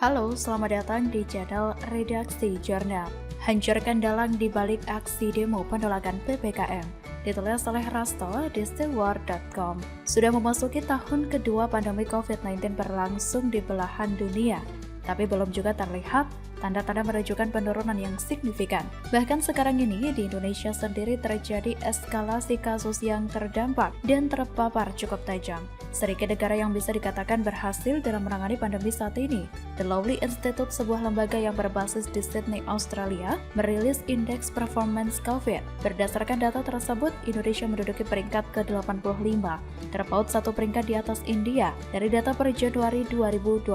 Halo, selamat datang di channel Redaksi Jurnal. Hancurkan dalang di balik aksi demo penolakan PPKM. Ditulis oleh Rasto di stillwar.com. Sudah memasuki tahun kedua pandemi COVID-19 berlangsung di belahan dunia, tapi belum juga terlihat tanda-tanda menunjukkan penurunan yang signifikan. Bahkan sekarang ini di Indonesia sendiri terjadi eskalasi kasus yang terdampak dan terpapar cukup tajam. Sedikit negara yang bisa dikatakan berhasil dalam menangani pandemi saat ini. The Lowry Institute, sebuah lembaga yang berbasis di Sydney, Australia, merilis indeks performance COVID. Berdasarkan data tersebut, Indonesia menduduki peringkat ke-85, terpaut satu peringkat di atas India dari data per Januari 2021.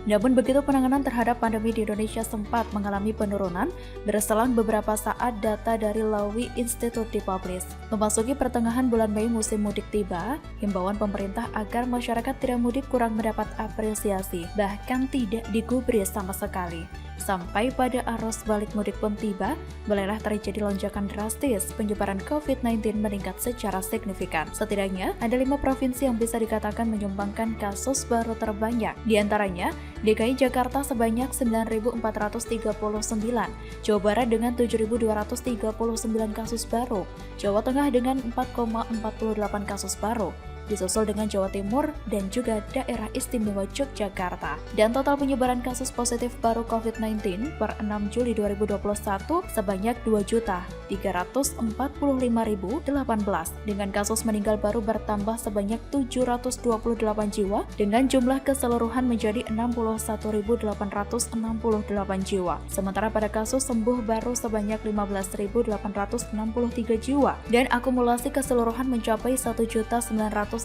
Namun begitu penanganan terhadap pandemi di Indonesia sempat mengalami penurunan berselang beberapa saat data dari Lowry Institute dipublish. Memasuki pertengahan bulan Mei musim mudik tiba, himbauan pemerintah agar masyarakat tidak mudik kurang mendapat apresiasi, bahkan tidak digubris sama sekali. Sampai pada arus balik mudik pun tiba, mulailah terjadi lonjakan drastis, penyebaran COVID-19 meningkat secara signifikan. Setidaknya, ada 5 provinsi yang bisa dikatakan menyumbangkan kasus baru terbanyak. Di antaranya, DKI Jakarta sebanyak 9.439, Jawa Barat dengan 7.239 kasus baru, Jawa Tengah dengan 4,48 kasus baru, disusul dengan Jawa Timur dan juga Daerah Istimewa Yogyakarta. Dan total penyebaran kasus positif baru COVID-19 per 6 Juli 2021 sebanyak 2.345.018 dengan kasus meninggal baru bertambah sebanyak 728 jiwa dengan jumlah keseluruhan menjadi 61.868 jiwa. Sementara pada kasus sembuh baru sebanyak 15.863 jiwa dan akumulasi keseluruhan mencapai 1.958.553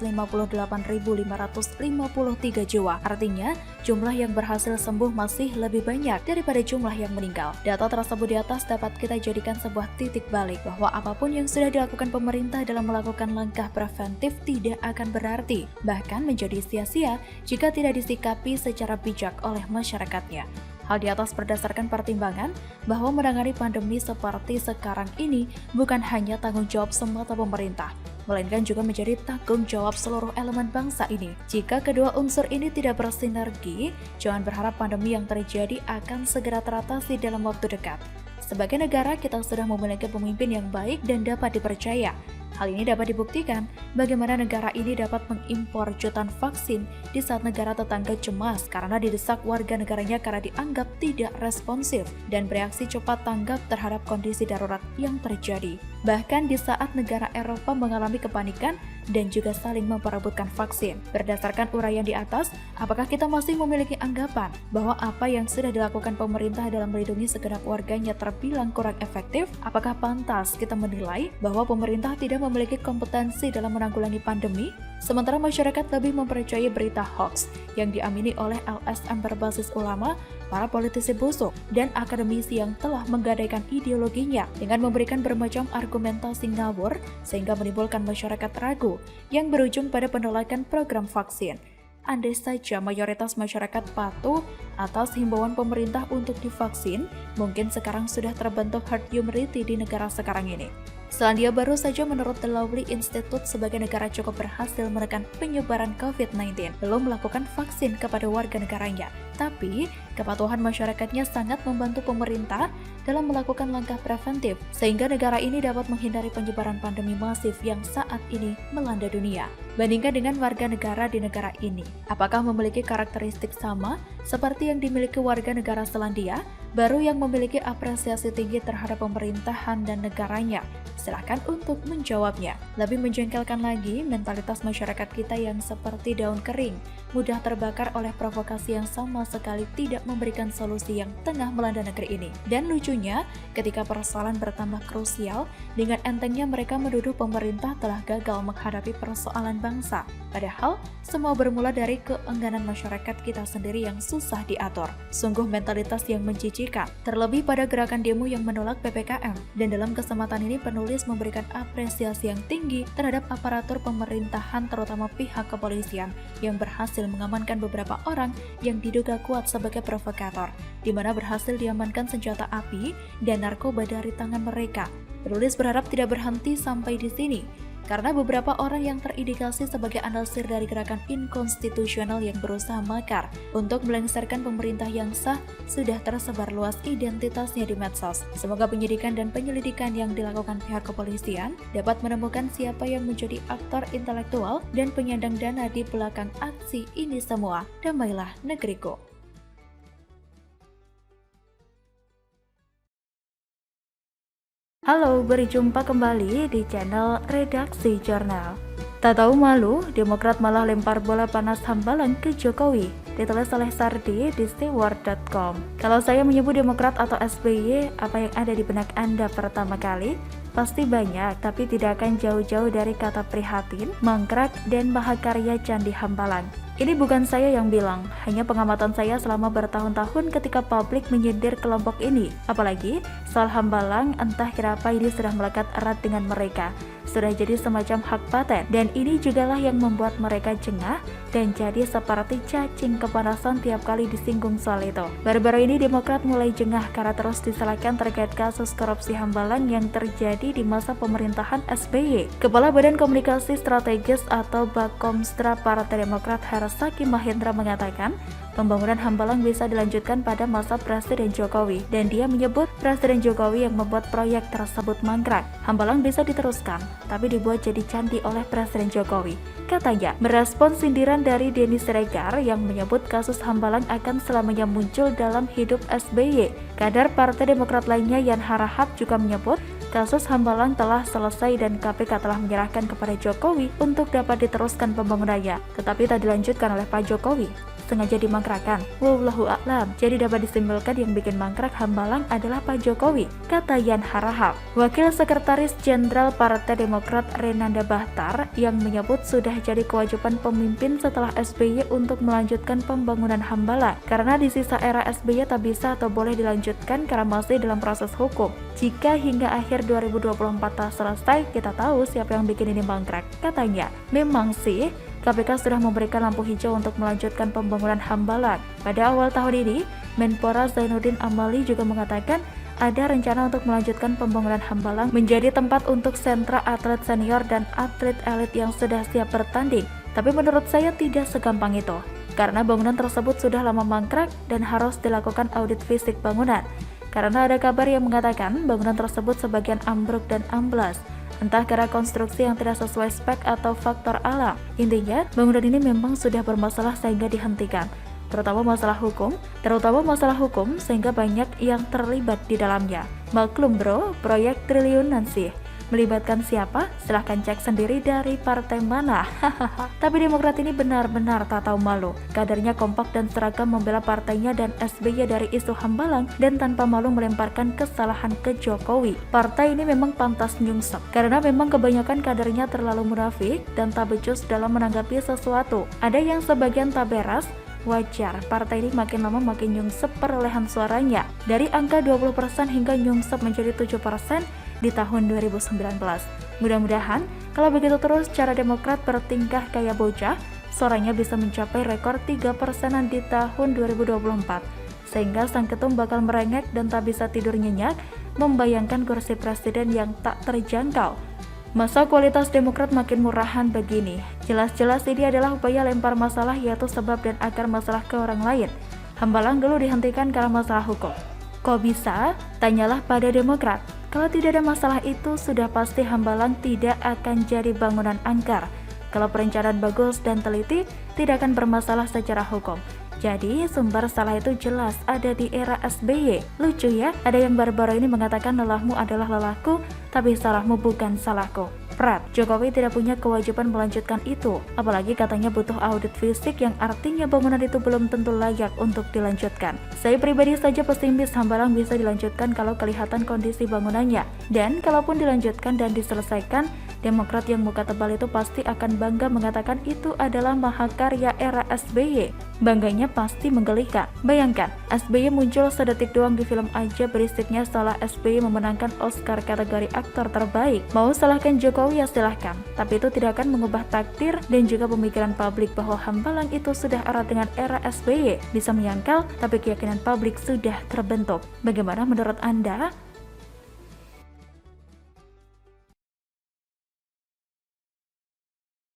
jiwa. Artinya, jumlah yang berhasil sembuh masih lebih banyak daripada jumlah yang meninggal. Data tersebut di atas dapat kita jadikan sebuah titik balik bahwa apapun yang sudah dilakukan pemerintah dalam melakukan langkah preventif tidak akan berarti, bahkan menjadi sia-sia jika tidak disikapi secara bijak oleh masyarakatnya. Hal di atas berdasarkan pertimbangan bahwa menangani pandemi seperti sekarang ini bukan hanya tanggung jawab semata pemerintah, melainkan juga menjadi tanggung jawab seluruh elemen bangsa ini. Jika kedua unsur ini tidak bersinergi, jangan berharap pandemi yang terjadi akan segera teratasi dalam waktu dekat. Sebagai negara, kita sudah memiliki pemimpin yang baik dan dapat dipercaya. Hal ini dapat dibuktikan bagaimana negara ini dapat mengimpor jutaan vaksin di saat negara tetangga cemas karena didesak warga negaranya karena dianggap tidak responsif dan bereaksi cepat tanggap terhadap kondisi darurat yang terjadi. Bahkan di saat negara Eropa mengalami kepanikan dan juga saling memperebutkan vaksin. Berdasarkan uraian di atas, apakah kita masih memiliki anggapan bahwa apa yang sudah dilakukan pemerintah dalam melindungi segenap warganya terbilang kurang efektif? Apakah pantas kita menilai bahwa pemerintah tidak memiliki kompetensi dalam menanggulangi pandemi? Sementara masyarakat lebih mempercayai berita hoax yang diamini oleh LSM berbasis ulama, para politisi busuk, dan akademisi yang telah menggadaikan ideologinya dengan memberikan bermacam argumentasi ngawur sehingga menimbulkan masyarakat ragu yang berujung pada penolakan program vaksin. Andai saja mayoritas masyarakat patuh atas himbauan pemerintah untuk divaksin, mungkin sekarang sudah terbentuk herd immunity di negara sekarang ini. Selandia Baru saja menurut The Lowry Institute sebagai negara cukup berhasil menekan penyebaran COVID-19, belum melakukan vaksin kepada warga negaranya. Tapi, kepatuhan masyarakatnya sangat membantu pemerintah dalam melakukan langkah preventif, sehingga negara ini dapat menghindari penyebaran pandemi masif yang saat ini melanda dunia. Bandingkan dengan warga negara di negara ini, apakah memiliki karakteristik sama seperti yang dimiliki warga negara Selandia Baru yang memiliki apresiasi tinggi terhadap pemerintahan dan negaranya? Silahkan untuk menjawabnya. Lebih menjengkelkan lagi, mentalitas masyarakat kita yang seperti daun kering, mudah terbakar oleh provokasi yang sama sekali tidak memberikan solusi yang tengah melanda negeri ini. Dan lucunya, ketika persoalan bertambah krusial, dengan entengnya mereka menuduh pemerintah telah gagal menghadapi persoalan bangsa. Padahal, semua bermula dari keengganan masyarakat kita sendiri yang susah diatur. Sungguh mentalitas yang menjijikan, terlebih pada gerakan demo yang menolak PPKM. Dan dalam kesempatan ini penulis memberikan apresiasi yang tinggi terhadap aparatur pemerintahan terutama pihak kepolisian yang berhasil mengamankan beberapa orang yang diduga kuat sebagai provokator, di mana berhasil diamankan senjata api dan narkoba dari tangan mereka. Penulis berharap tidak berhenti sampai di sini. karena beberapa orang yang terindikasi sebagai anasir dari gerakan inkonstitusional yang berusaha makar untuk melengsarkan pemerintah yang sah sudah tersebar luas identitasnya di medsos. Semoga penyidikan dan penyelidikan yang dilakukan pihak kepolisian dapat menemukan siapa yang menjadi aktor intelektual dan penyandang dana di belakang aksi ini semua. Damailah negeriku. Halo, berjumpa kembali di channel Redaksi Jurnal. Tak tahu malu, Demokrat malah lempar bola panas Hambalang ke Jokowi. Ditulis oleh Sardi di steward.com. Kalau saya menyebut Demokrat atau SBY, apa yang ada di benak Anda pertama kali? Pasti banyak, tapi tidak akan jauh-jauh dari kata prihatin, mangkrak, dan mahakarya Candi Hambalang. Ini bukan saya yang bilang, hanya pengamatan saya selama bertahun-tahun ketika publik menyindir kelompok ini. Apalagi, soal Hambalang, entah kenapa ini sudah melekat erat dengan mereka. Sudah jadi semacam hak paten, dan ini jugalah yang membuat mereka jengah dan jadi seperti cacing kepanasan tiap kali disinggung soal itu. Baru-baru ini Demokrat mulai jengah karena terus disalahkan terkait kasus korupsi Hambalang yang terjadi di masa pemerintahan SBY. Kepala Badan Komunikasi Strategis atau Bakomstra Partai Demokrat Hersaki Mahendra mengatakan, pembangunan Hambalang bisa dilanjutkan pada masa Presiden Jokowi, dan dia menyebut Presiden Jokowi yang membuat proyek tersebut mangkrak. Hambalang bisa diteruskan, tapi dibuat jadi candi oleh Presiden Jokowi. Katanya, merespons sindiran dari Denny Siregar yang menyebut kasus Hambalang akan selamanya muncul dalam hidup SBY. Kadar Partai Demokrat lainnya Yan Harahap juga menyebut kasus Hambalang telah selesai dan KPK telah menyerahkan kepada Jokowi untuk dapat diteruskan pembangunannya, tetapi tak dilanjutkan oleh Pak Jokowi. Sengaja dimangkrakan. Wallahu a'lam. Jadi dapat disimpulkan yang bikin mangkrak Hambalang adalah Pak Jokowi, kata Yan Harahap. Wakil Sekretaris Jenderal Partai Demokrat Renanda Bahtar yang menyebut sudah jadi kewajiban pemimpin setelah SBY untuk melanjutkan pembangunan Hambalang, karena di sisa era SBY tak bisa atau boleh dilanjutkan karena masih dalam proses hukum. Jika hingga akhir 2024 tak selesai, kita tahu siapa yang bikin ini mangkrak. Katanya, memang sih KPK sudah memberikan lampu hijau untuk melanjutkan pembangunan Hambalang. Pada awal tahun ini, Menpora Zainuddin Amali juga mengatakan ada rencana untuk melanjutkan pembangunan Hambalang menjadi tempat untuk sentra atlet senior dan atlet elit yang sudah siap bertanding. Tapi menurut saya tidak segampang itu, karena bangunan tersebut sudah lama mangkrak dan harus dilakukan audit fisik bangunan. Karena ada kabar yang mengatakan bangunan tersebut sebagian ambruk dan amblas, entah karena konstruksi yang tidak sesuai spek atau faktor alam. Intinya, bangunan ini memang sudah bermasalah sehingga dihentikan, terutama masalah hukum sehingga banyak yang terlibat di dalamnya. Maklum bro, proyek triliunan sih. Melibatkan siapa? Silahkan cek sendiri dari partai mana. Tapi Demokrat ini benar-benar tak tahu malu. Kadernya kompak dan seragam membela partainya dan SBY dari isu Hambalang dan tanpa malu melemparkan kesalahan ke Jokowi. Partai ini memang pantas nyungsep, karena memang kebanyakan kadernya terlalu munafik dan tak becus dalam menanggapi sesuatu. Ada yang sebagian tak beres. Wajar, partai ini makin lama makin nyungsep perolehan suaranya. Dari angka 20% hingga nyungsep menjadi 7% di tahun 2019. Mudah-mudahan kalau begitu terus cara Demokrat bertingkah kayak bocah, suaranya bisa mencapai rekor 3%-an di tahun 2024. Sehingga sang ketum bakal merengek dan tak bisa tidur nyenyak membayangkan kursi presiden yang tak terjangkau. Masa kualitas Demokrat makin murahan begini? Jelas-jelas ini adalah upaya lempar masalah, yaitu sebab dan akar masalah ke orang lain. Hambalang dulu dihentikan karena masalah hukum. Kok bisa? Tanyalah pada Demokrat. Kalau tidak ada masalah itu, sudah pasti Hambalang tidak akan jadi bangunan angker. Kalau perencanaan bagus dan teliti, tidak akan bermasalah secara hukum. Jadi sumber salah itu jelas ada di era SBY. Lucu ya, ada yang baru-baru ini mengatakan lelahmu adalah lelahku, tapi salahmu bukan salahku. Prat, Jokowi tidak punya kewajiban melanjutkan itu, apalagi katanya butuh audit fisik yang artinya bangunan itu belum tentu layak untuk dilanjutkan. Saya pribadi saja pesimis Hambalang bisa dilanjutkan kalau kelihatan kondisi bangunannya, dan kalaupun dilanjutkan dan diselesaikan, Demokrat yang muka tebal itu pasti akan bangga mengatakan itu adalah mahakarya era SBY. Bangganya pasti menggelikan. Bayangkan, SBY muncul sedetik doang di film aja berisiknya setelah SBY memenangkan Oscar kategori aktor terbaik. Mau salahkan Jokowi ya silahkan, tapi itu tidak akan mengubah takdir dan juga pemikiran publik bahwa Hambalang itu sudah erat dengan era SBY. Bisa menyangkal, tapi keyakinan publik sudah terbentuk. Bagaimana menurut Anda?